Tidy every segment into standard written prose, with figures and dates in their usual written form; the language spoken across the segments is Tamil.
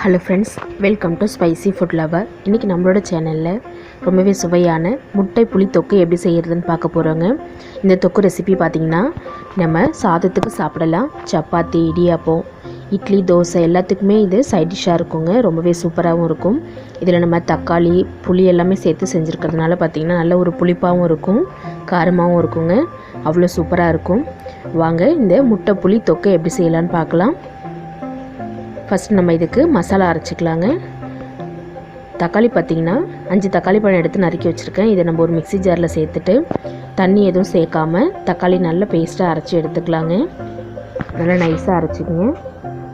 Hello friends, welcome to spicy food lower. இன்றைக்கி நம்மளோட சேனலில் ரொம்பவே சுவையான முட்டை புளி தொக்கு எப்படி செய்கிறதுன்னு பார்க்க போகிறோங்க. இந்த தொக்கு ரெசிபி பார்த்திங்கன்னா நம்ம சாதத்துக்கு சாப்பிடலாம். சப்பாத்தி, இடியாப்பம், இட்லி, தோசை எல்லாத்துக்குமே இது சைட் டிஷ்ஷாக இருக்குங்க. ரொம்பவே சூப்பராகவும் இருக்கும். இதில் நம்ம தக்காளி, புளி எல்லாமே சேர்த்து செஞ்சுருக்கிறதுனால பார்த்திங்கன்னா நல்ல ஒரு புளிப்பாகவும் இருக்கும், காரமாகவும் இருக்குங்க. அவ்வளோ சூப்பராக இருக்கும். வாங்க இந்த முட்டை புளி தொக்கை எப்படி செய்யலான்னு பார்க்கலாம். ஃபஸ்ட் நம்ம இதுக்கு மசாலா அரைச்சிக்கலாங்க. தக்காளி பார்த்திங்கன்னா 5 தக்காளி பழம் எடுத்து நறுக்கி வச்சுருக்கேன். இதை நம்ம ஒரு மிக்ஸி ஜாரில் சேர்த்துட்டு தண்ணி எதுவும் சேர்க்காமல் தக்காளி நல்ல பேஸ்ட்டாக அரைச்சி எடுத்துக்கலாங்க. நல்லா நைஸாக அரைச்சிக்கங்க.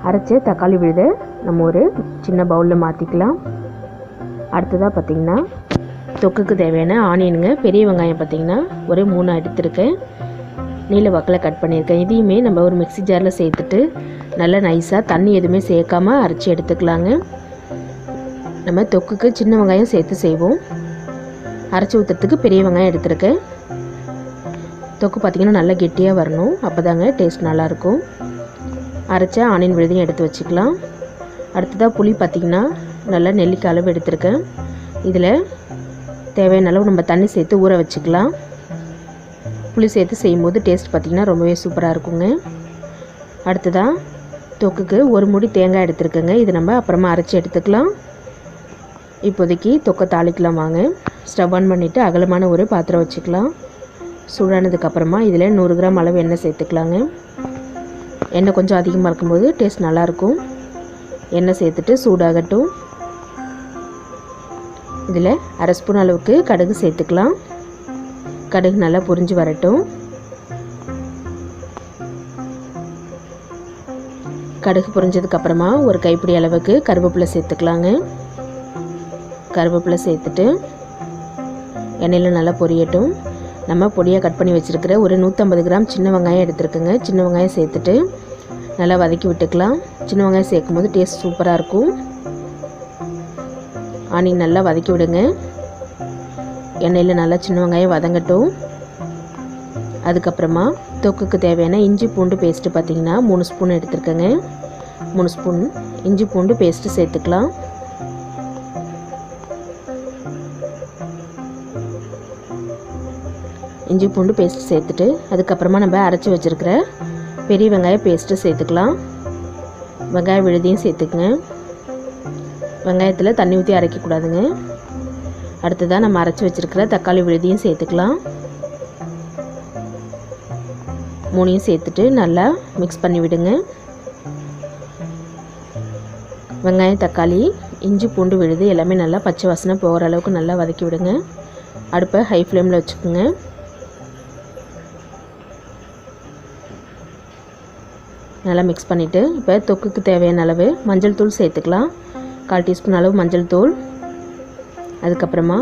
அரைச்சி தக்காளி விழுதை நம்ம ஒரு சின்ன பவுலில் மாற்றிக்கலாம். அடுத்ததாக பார்த்திங்கன்னா தொக்குக்கு தேவையான ஆனியனுங்க. பெரிய வெங்காயம் பார்த்திங்கன்னா ஒரு 3 எடுத்துருக்கேன். நீல வாக்கில் கட் பண்ணியிருக்கேன். இதையுமே நம்ம ஒரு மிக்ஸி ஜாரில் சேர்த்துட்டு நல்லா நைஸாக தண்ணி எதுவுமே சேர்க்காமல் அரைச்சி எடுத்துக்கலாங்க. நம்ம தொக்குக்கு சின்ன வெங்காயம் சேர்த்து செய்வோம். அரைச்சி ஊற்றுறதுக்கு பெரிய வெங்காயம் எடுத்துருக்கேன். தொக்கு பார்த்திங்கன்னா நல்லா கெட்டியாக வரணும், அப்போ தாங்க டேஸ்ட் நல்லாயிருக்கும். அரைச்ச ஆனியன் விழுதையும் எடுத்து வச்சுக்கலாம். அடுத்ததாக புளி பார்த்திங்கன்னா நல்லா நெல்லிக்காய் அளவு எடுத்துருக்கேன். இதில் தேவையான அளவு நம்ம தண்ணி சேர்த்து ஊற வச்சுக்கலாம். புளி சேர்த்து செய்யும்போது டேஸ்ட் பார்த்திங்கன்னா ரொம்பவே சூப்பராக இருக்குங்க. அடுத்ததாக தொக்குக்கு ஒரு மூடி தேங்காய் எடுத்துருக்கேங்க. இது நம்ம அப்புறமா அரைச்சி எடுத்துக்கலாம். இப்போதைக்கு தொக்கை தாளிக்கலாம் வாங்க. ஸ்டவ் ஆன் பண்ணிவிட்டு அகலமான ஒரு பாத்திரம் வச்சுக்கலாம். சூடானதுக்கப்புறமா இதில் 100 கிராம் அளவு எண்ணெய் சேர்த்துக்கலாங்க. எண்ணெய் கொஞ்சம் அதிகமாக இருக்கும்போது டேஸ்ட் நல்லாயிருக்கும். எண்ணெய் சேர்த்துட்டு சூடாகட்டும். இதில் 1/2 ஸ்பூன் அளவுக்கு கடுகு சேர்த்துக்கலாம். கடுகு நல்லா பொரிஞ்சு வரட்டும். கடுகு பொரிஞ்சதுக்கப்புறமா ஒரு கைப்பிடி அளவுக்கு கருவேப்பிலை சேர்த்துக்கலாங்க. கருவேப்பிலை சேர்த்துட்டு எண்ணெயில் நல்லா பொரியட்டும். நம்ம பொடியாக கட் பண்ணி வச்சுருக்கிற ஒரு 150 கிராம் சின்ன வெங்காயம் எடுத்துருக்குங்க. சின்ன வெங்காயம் சேர்த்துட்டு நல்லா வதக்கி விட்டுக்கலாம். சின்ன வெங்காயம் சேர்க்கும் போது டேஸ்ட் சூப்பராக இருக்கும். ஆனியன் நல்லா வதக்கி விடுங்க. எண்ணெயில் நல்லா சின்ன வெங்காயம் வதங்கட்டும். அதுக்கப்புறமா தொக்குக்கு தேவையான இஞ்சி பூண்டு பேஸ்ட்டு பார்த்திங்கன்னா 3 ஸ்பூன் எடுத்துருக்கேங்க. 3 ஸ்பூன் இஞ்சி பூண்டு பேஸ்ட்டு சேர்த்துக்கலாம். இஞ்சி பூண்டு பேஸ்ட்டு சேர்த்துட்டு அதுக்கப்புறமா நம்ம அரைச்சி வச்சுருக்கிற பெரிய வெங்காய பேஸ்ட்டு சேர்த்துக்கலாம். வெங்காய விழுதியும் சேர்த்துக்குங்க. வெங்காயத்தில் தண்ணி ஊற்றி அரைக்கக்கூடாதுங்க. அடுத்ததாக நம்ம அரைச்சி வச்சுருக்கிற தக்காளி விழுதியும் சேர்த்துக்கலாம். 3 சேர்த்துட்டு நல்லா மிக்ஸ் பண்ணி விடுங்க. வெங்காயம், தக்காளி, இஞ்சி பூண்டு விழுது எல்லாமே நல்லா பச்சை வாசனை போகிற அளவுக்கு நல்லா வதக்கி விடுங்க. அடுப்பை ஹை ஃப்ளேமில் வச்சுக்கோங்க. நல்லா மிக்ஸ் பண்ணிவிட்டு இப்போ தொக்குக்கு தேவையான அளவு மஞ்சள் தூள் சேர்த்துக்கலாம். 1/4 டீஸ்பூன் அளவு மஞ்சள் தூள். அதுக்கப்புறமா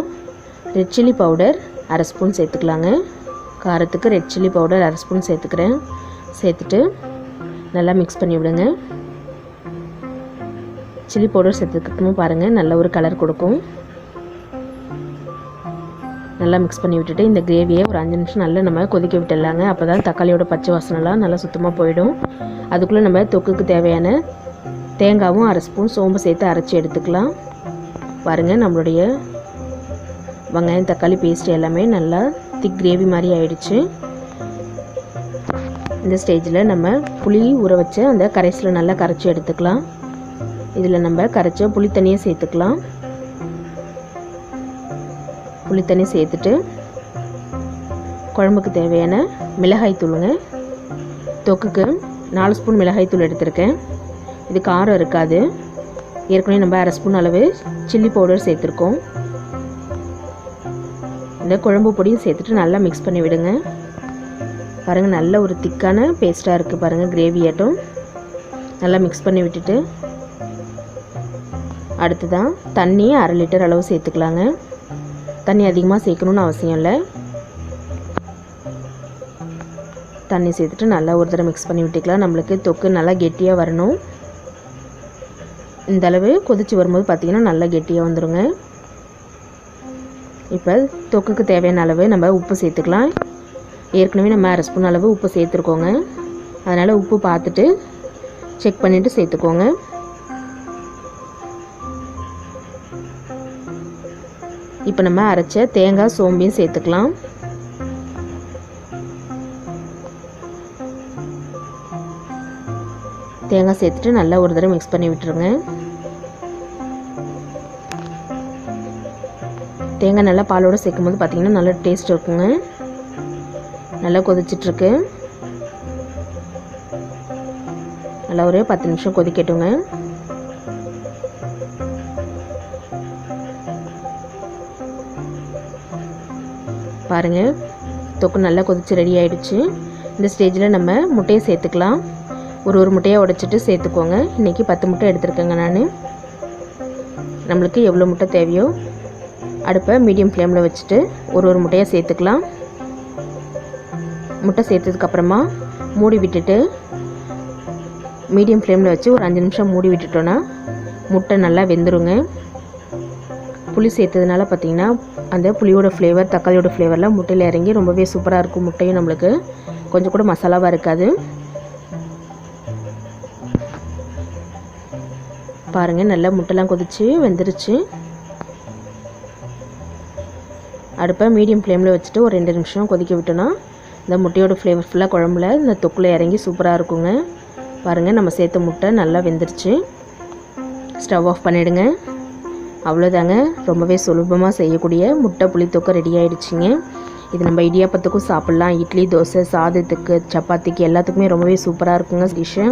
ரெட் சில்லி பவுடர் 1/2 ஸ்பூன் சேர்த்துக்கலாங்க. காரத்துக்கு ரெட் சில்லி பவுடர் 1/2 ஸ்பூன் சேர்த்துக்கிறேன். சேர்த்துட்டு நல்லா மிக்ஸ் பண்ணி விடுங்க. சில்லி பவுடர் சேர்த்துக்கணும் பாருங்கள், நல்ல ஒரு கலர் கொடுக்கும். நல்லா மிக்ஸ் பண்ணி விட்டுட்டு இந்த கிரேவியை ஒரு 5 நிமிஷம் நல்லா நம்ம கொதிக்க விட்டுடலாங்க. அப்போ தான் தக்காளியோட பச்சை வாசனைலாம் நல்லா சுத்தமாக போயிடும். அதுக்குள்ளே நம்ம தொக்குக்கு தேவையான தேங்காவும் 1/2 ஸ்பூன் சோம்பு சேர்த்து அரைச்சி எடுத்துக்கலாம். பாருங்கள், நம்மளுடைய வெங்காயம் தக்காளி பேஸ்ட் எல்லாமே நல்லா திக் கிரேவி மாதிரி ஆயிடுச்சு. இந்த ஸ்டேஜில் நம்ம புளி ஊற வச்ச அந்த கரைசலை நல்லா கரைச்சி எடுத்துக்கலாம். இதில் நம்ம கரைச்ச புளி தண்ணியை சேர்த்துக்கலாம். புளி தண்ணி சேர்த்துட்டு குழம்புக்கு தேவையான மிளகாய் தூளுங்க. தொக்குக்கு 4 ஸ்பூன் மிளகாய் தூள் எடுத்திருக்கேன். இது காரம் இருக்காது. ஏற்கனவே நம்ம 1/2 ஸ்பூன் அளவு சில்லி பவுடர் சேர்த்துருக்கோம். இந்த குழம்பு பொடியும் சேர்த்துட்டு நல்லா மிக்ஸ் பண்ணி விடுங்க. பாருங்கள், நல்ல ஒரு திக்கான பேஸ்ட்டாக இருக்குது பாருங்கள், கிரேவியாட்டும். நல்லா மிக்ஸ் பண்ணி விட்டுட்டு அடுத்ததான் தண்ணி 1/2 லிட்டர் அளவு சேர்த்துக்கலாங்க. தண்ணி அதிகமாக சேர்க்கணுன்னு அவசியம் இல்லை. தண்ணி சேர்த்துட்டு நல்லா ஒரு தடவை மிக்ஸ் பண்ணி விட்டுக்கலாம். நம்மளுக்கு தொக்கு நல்லா கெட்டியாக வரணும். இந்த அளவு கொதித்து வரும்போது பார்த்திங்கன்னா நல்லா கெட்டியாக வந்துடுங்க. இப்போ தொக்குக்கு தேவையான அளவு நம்ம உப்பு சேர்த்துக்கலாம். ஏற்கனவே நம்ம 1/2 ஸ்பூன் அளவு உப்பு சேர்த்துருக்கோங்க. அதனால் உப்பு பார்த்துட்டு செக் பண்ணிவிட்டு சேர்த்துக்கோங்க. இப்போ நம்ம அரைச்ச தேங்காய் சோம்பையும் சேர்த்துக்கலாம். தேங்காய் சேர்த்துட்டு நல்லா ஒரு தடவை மிக்ஸ் பண்ணி விட்டுருங்க. தேங்காய் நல்லா பாலோடு சேர்க்கும்போது பார்த்திங்கன்னா நல்லா டேஸ்ட் இருக்குங்க. நல்லா கொதிச்சிட்ருக்கு. நல்லா ஒரு 10 நிமிஷம் கொதிக்கட்டுங்க. பாருங்கள், தொக்கு நல்லா கொதிச்சு ரெடி ஆகிடுச்சு. இந்த ஸ்டேஜில் நம்ம முட்டையை சேர்த்துக்கலாம். ஒரு முட்டையை உடைச்சிட்டு சேர்த்துக்கோங்க. இன்றைக்கி 10 முட்டை எடுத்துருக்கேங்க நான். நம்மளுக்கு எவ்வளோ முட்டை தேவையோ அடுப்பை மீடியம் ஃப்ளேமில் வச்சுட்டு ஒரு முட்டையாக சேர்த்துக்கலாம். முட்டை சேர்த்ததுக்கப்புறமா மூடி விட்டுட்டு மீடியம் ஃப்ளேமில் வச்சு ஒரு 5 நிமிஷம் மூடி விட்டுட்டோன்னா முட்டை நல்லா வெந்துருங்க. புளி சேர்த்ததுனால பார்த்திங்கன்னா அந்த புளியோட ஃப்ளேவர், தக்காளியோட ஃப்ளேவர்லாம் முட்டையில் இறங்கி ரொம்பவே சூப்பராக இருக்கும். முட்டையும் நம்மளுக்கு கொஞ்சம் கூட மசாலாவாக இருக்காது. பாருங்கள், நல்லா முட்டைலாம் கொதிச்சு வெந்துருச்சு. அடுப்பை மீடியம் ஃப்ளேமில் வச்சுட்டு ஒரு 2 நிமிஷம் கொதிக்க விட்டோன்னா இந்த முட்டையோட ஃப்ளேவர் ஃபுல்லாக குழம்புல இந்த தொக்குல இறங்கி சூப்பராக இருக்குங்க. பாருங்கள், நம்ம சேர்த்த முட்டை நல்லா வெந்துருச்சு. ஸ்டவ் ஆஃப் பண்ணிவிடுங்க. அவ்வளோதாங்க, ரொம்பவே சுலபமாக செய்யக்கூடிய முட்டை புளி தொக்கு ரெடி ஆகிடுச்சிங்க. இது நம்ம இடியாப்பத்துக்கும் சாப்பிட்லாம். இட்லி, தோசை, சாதத்துக்கு, சப்பாத்திக்கு எல்லாத்துக்குமே ரொம்பவே சூப்பராக இருக்குங்க டிஷ்ஷு.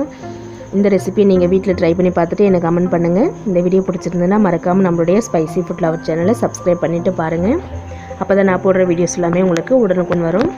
இந்த ரெசிபியை நீங்கள் வீட்டில் ட்ரை பண்ணி பார்த்துட்டு எனக்கு கமெண்ட் பண்ணுங்கள். இந்த வீடியோ பிடிச்சிருந்ததுன்னா மறக்காமல் நம்மளுடைய ஸ்பைசி ஃபுட் லவர் சேனலை சப்ஸ்கிரைப் பண்ணிவிட்டு பாருங்கள். அப்போ தான் நான் போடுற வீடியோஸ் எல்லாமே உங்களுக்கு உடனுக்குடன் வரும்.